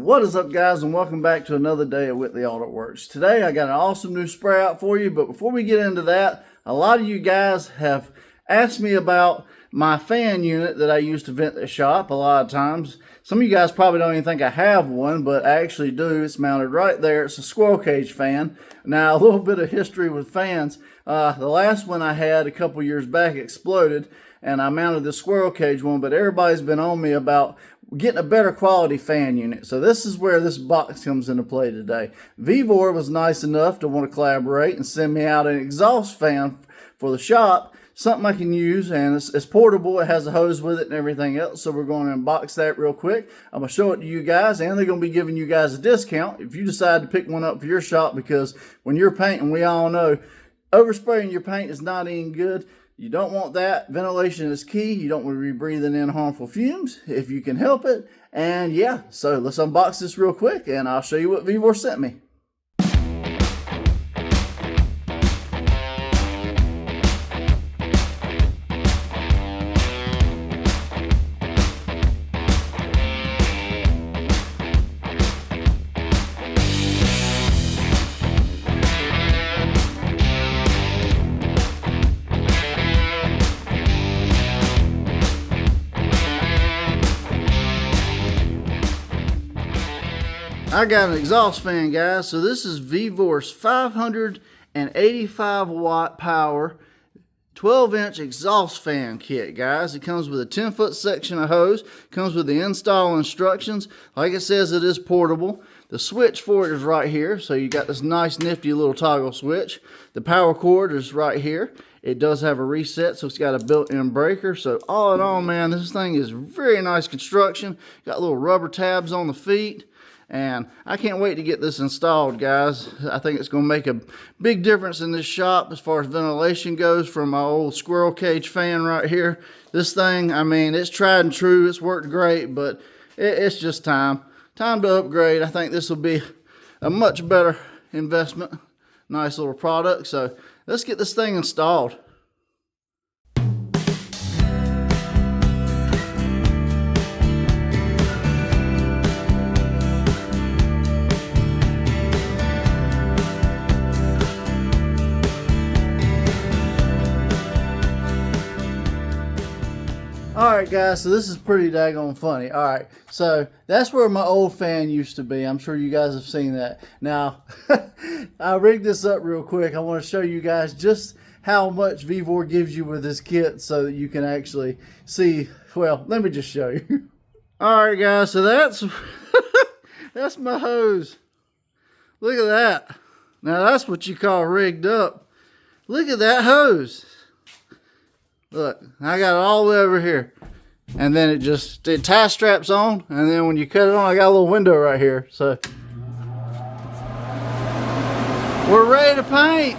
What is up, guys, and welcome back to another day at Whitley Auto Works. Today I got an awesome new spray out for you, but before we get into that, a lot of you guys have asked me about my fan unit that I use to vent the shop a lot of times. Some of you guys probably don't even think I have one, but I actually do. It's mounted right there. It's a squirrel cage fan. Now, a little bit of history with fans. The last one I had a couple years back exploded, and I mounted the squirrel cage one, but everybody's been on me about getting a better quality fan unit. So this is where this box comes into play today. Vevor was nice enough to want to collaborate and send me out an exhaust fan for the shop, something I can use, and it's portable. It has a hose with it and everything else. So we're going to unbox that real quick. I'm going to show it to you guys, and they're going to be giving you guys a discount if you decide to pick one up for your shop, because when you're painting, we all know overspraying your paint is not any good. You don't want that. Ventilation is key. You don't want to be breathing in harmful fumes if you can help it. And yeah, so let's unbox this real quick and I'll show you what Vevor sent me. I got an exhaust fan, guys. So this is Vevor's 585 watt power 12-inch exhaust fan kit, guys. It comes with a 10-foot section of hose, comes with the install instructions. Like it says, it is portable. The switch for it is right here, so you got this nice nifty little toggle switch. The power cord is right here. It does have a reset, so it's got a built-in breaker. So all in all, man, this thing is very nice construction. Got little rubber tabs on the feet. And I can't wait to get this installed, guys. I think it's going to make a big difference in this shop as far as ventilation goes from my old squirrel cage fan right here. This thing, I mean, it's tried and true. It's worked great, but it's just time to upgrade. I think this will be a much better investment. Nice little product. So let's get this thing installed. Alright, guys, so this is pretty daggone funny. Alright, so that's where my old fan used to be. I'm sure you guys have seen that. Now, I rigged this up real quick. I want to show you guys just how much Vevor gives you with this kit so that you can actually see. Well, let me just show you. Alright, guys, so that's that's my hose. Look at that. Now, that's what you call rigged up. Look at that hose. Look, I got it all the way over here. And then it tie straps on. And then when you cut it on, I got a little window right here. So we're ready to paint.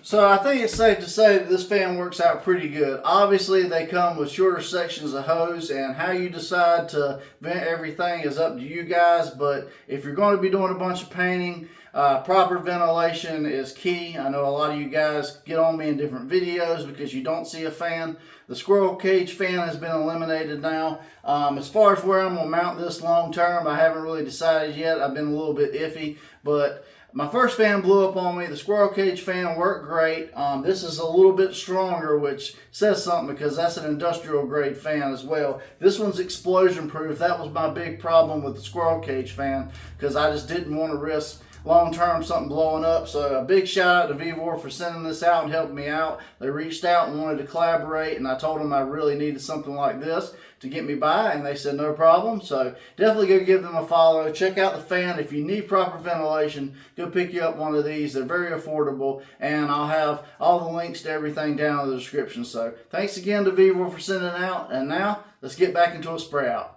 So I think it's safe to say that this fan works out pretty good. Obviously, they come with shorter sections of hose, and how you decide to vent everything is up to you guys. But if you're going to be doing a bunch of painting, proper ventilation is key. I know a lot of you guys get on me in different videos because you don't see a fan. The squirrel cage fan has been eliminated now. As far as where I'm going to mount this long term, I haven't really decided yet. I've been a little bit iffy, but my first fan blew up on me. The squirrel cage fan worked great. This is a little bit stronger, which says something because that's an industrial grade fan as well. This one's explosion proof. That was my big problem with the squirrel cage fan, because I just didn't want to risk long term something blowing up. So a big shout out to Vevor for sending this out and helping me out. They reached out and wanted to collaborate, and I told them I really needed something like this to get me by, and they said no problem. So definitely go give them a follow. Check out the fan. If you need proper ventilation, go pick you up one of these. They're very affordable, and I'll have all the links to everything down in the description. So thanks again to Vevor for sending it out, and now let's get back into a spray out.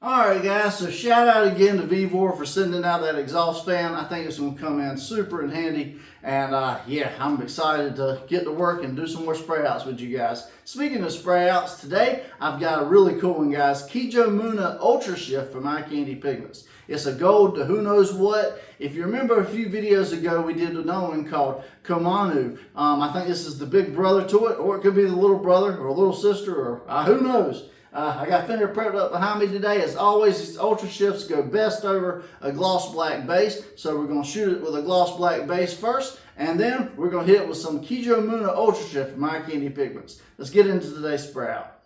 Alright, Alright guys, so shout out again to Vevor for sending out that exhaust fan. I think it's going to come in super and handy. And yeah, I'm excited to get to work and do some more spray outs with you guys. Speaking of spray outs, today I've got a really cool one, guys. Kijo Muna Ultra Shift from My Candy Pigments. It's a gold to who knows what. If you remember a few videos ago, we did another one called Komanu. I think this is the big brother to it, or it could be the little brother or little sister, or who knows. I got fender prepped up behind me today. As always, these Ultra Shifts go best over a gloss black base. So we're going to shoot it with a gloss black base first, and then we're going to hit it with some Kijo Muna Ultra Shift from My Candy Pigments. Let's get into today's spray out.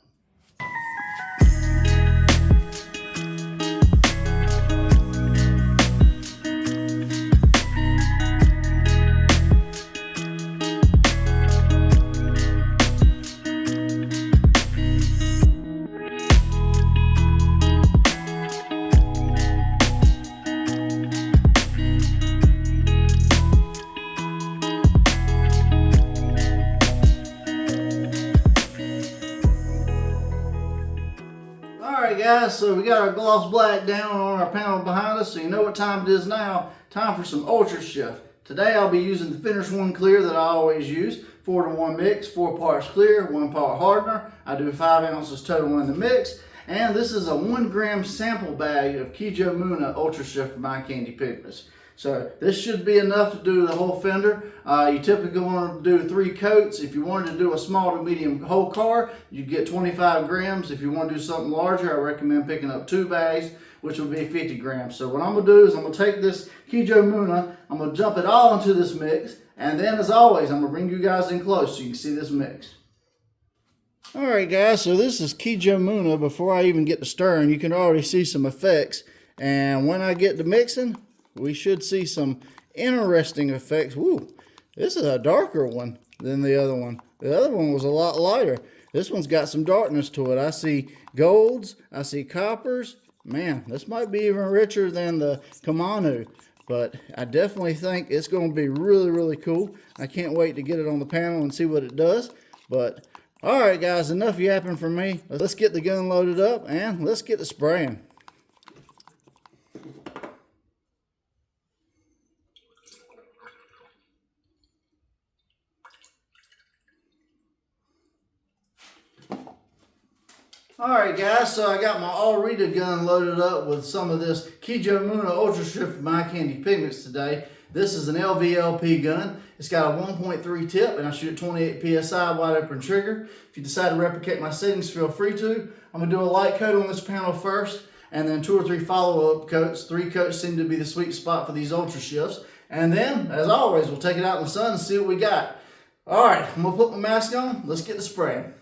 Alright guys, so we got our gloss black down on our panel behind us, so you know what time it is now. Time for some Ultra Shift. Today I'll be using the Finish 1 clear that I always use. 4-to-1 mix, 4 parts clear, 1 part hardener. I do 5 ounces total in the mix. And this is a 1 gram sample bag of Kijo Muna Ultra Shift from My Candy Pigments. So this should be enough to do the whole fender. You typically want to do 3 coats. If you wanted to do a small to medium whole car, you get 25 grams. If you want to do something larger, I recommend picking up 2 bags, which will be 50 grams. So what I'm going to do is I'm going to take this Kijo Muna, I'm going to jump it all into this mix, and then as always, I'm going to bring you guys in close so you can see this mix. Alright guys, so this is Kijo Muna. Before I even get to stirring, you can already see some effects. And when I get to mixing, we should see some interesting effects. Woo, this is a darker one than the other one. The other one was a lot lighter. This one's got some darkness to it. I see golds, I see coppers. Man, this might be even richer than the Komanu, but I definitely think it's going to be really, really cool. I can't wait to get it on the panel and see what it does. But all right, guys, enough yapping from me. Let's get the gun loaded up and let's get to spraying. Alright guys, so I got my Alrita gun loaded up with some of this Kijo Muna Ultra Shift from My Candy Pigments today. This is an LVLP gun. It's got a 1.3 tip and I shoot 28 PSI wide open trigger. If you decide to replicate my settings, feel free to. I'm going to do a light coat on this panel first and then 2 or 3 follow-up coats. 3 coats seem to be the sweet spot for these Ultra Shifts. And then, as always, we'll take it out in the sun and see what we got. Alright, I'm going to put my mask on. Let's get to spraying.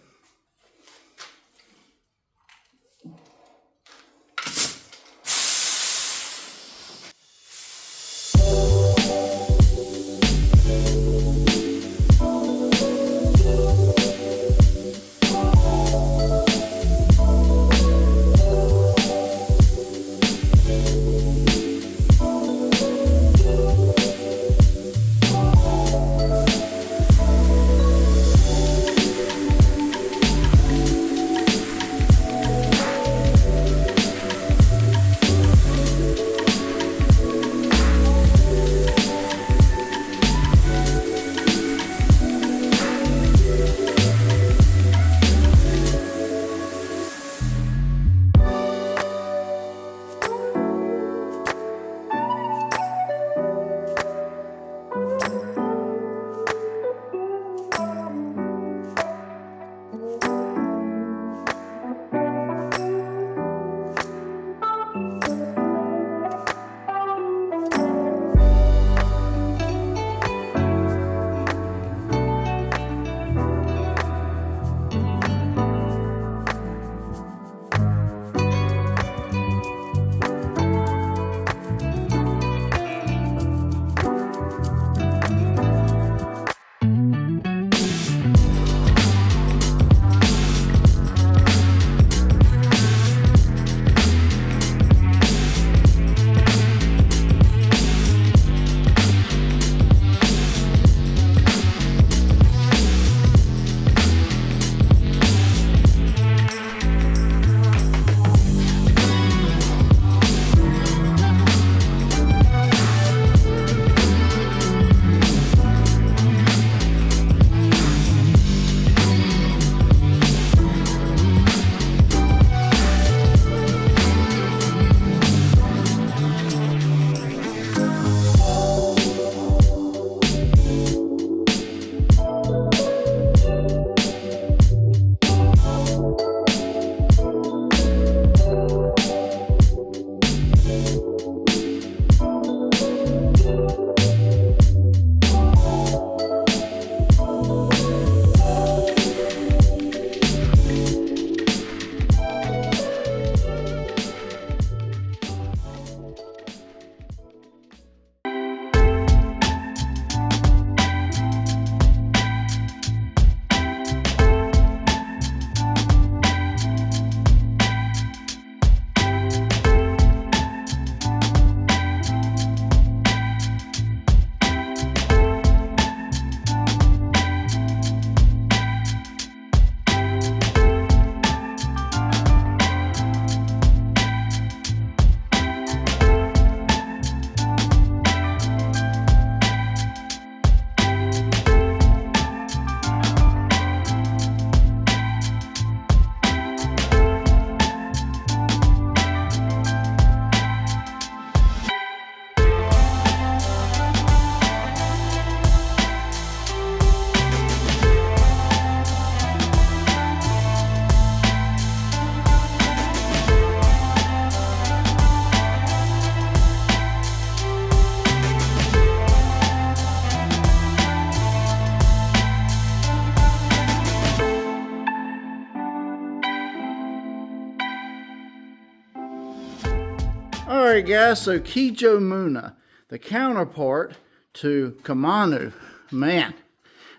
Alright guys, so Kijo Muna, the counterpart to Kamanu. Man,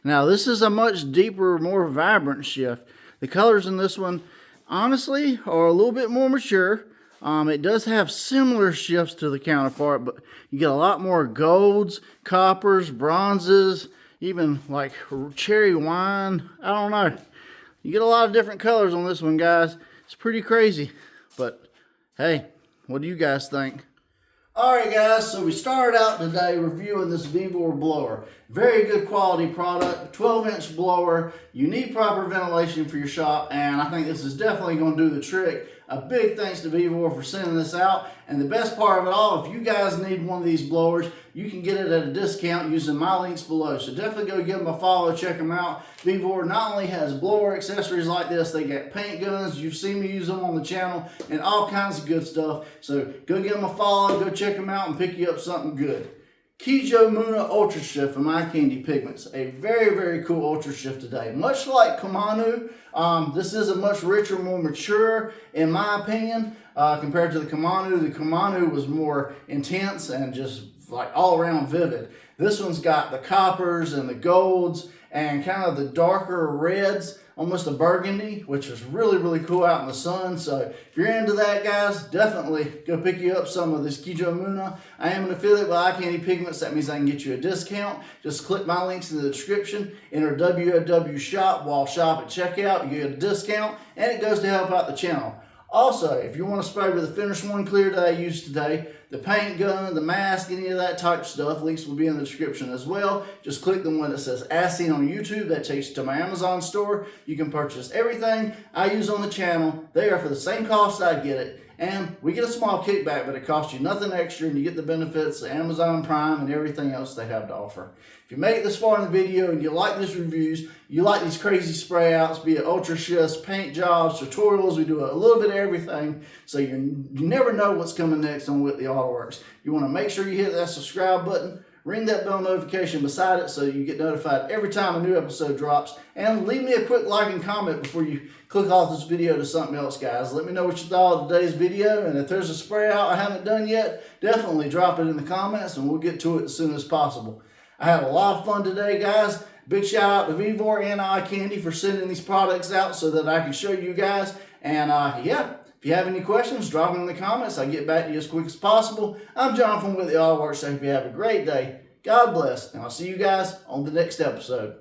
now this is a much deeper, more vibrant shift. The colors in this one, honestly, are a little bit more mature. It does have similar shifts to the counterpart, but you get a lot more golds, coppers, bronzes, even like cherry wine. I don't know. You get a lot of different colors on this one, guys. It's pretty crazy, but hey, what do you guys think? Alright guys, so we started out today reviewing this Vevor blower. Very good quality product, 12-inch blower. You need proper ventilation for your shop, and I think this is definitely going to do the trick. A big thanks to Vevor for sending this out. And the best part of it all, if you guys need one of these blowers, you can get it at a discount using my links below. So definitely go give them a follow, check them out. Vevor not only has blower accessories like this, they got paint guns. You've seen me use them on the channel and all kinds of good stuff. So go give them a follow, go check them out and pick you up something good. Kijo Muna Ultra Shift from My Candy Pigments. A very, very cool Ultra Shift today. Much like Kamanu, this is a much richer, more mature, in my opinion, compared to the Kamanu. The Kamanu was more intense and just like all around vivid. This one's got the coppers and the golds and kind of the darker reds, almost a burgundy, which is really, really cool out in the sun. So if you're into that, guys, definitely go pick you up some of this Kijo Muna. I am an affiliate with iCandy Pigments. That means I can get you a discount. Just click my links in the description, enter WOW shop while shop at checkout. You get a discount, and it goes to help out the channel. Also, if you want to spray with the Finish One Clear that I used today, the paint gun, the mask, any of that type of stuff, links will be in the description as well. Just click the one that says As Seen on YouTube. That takes you to my Amazon store. You can purchase everything I use on the channel. They are for the same cost I get it. And we get a small kickback, but it costs you nothing extra, and you get the benefits of Amazon Prime and everything else they have to offer. If you make it this far in the video and you like these reviews, you like these crazy spray outs, be it ultra shifts, paint jobs, tutorials, we do a little bit of everything, so you never know what's coming next on Whitley Autoworks. You want to make sure you hit that subscribe button, ring that bell notification beside it so you get notified every time a new episode drops. And leave me a quick like and comment before you click off this video to something else, guys. Let me know what you thought of today's video. And if there's a spray out I haven't done yet, definitely drop it in the comments and we'll get to it as soon as possible. I had a lot of fun today, guys. Big shout out to Vevor and iCandy for sending these products out so that I can show you guys. And yeah. If you have any questions, drop them in the comments. I'll get back to you as quick as possible. I'm John from Whitley Autoworks. I hope you have a great day. God bless. And I'll see you guys on the next episode.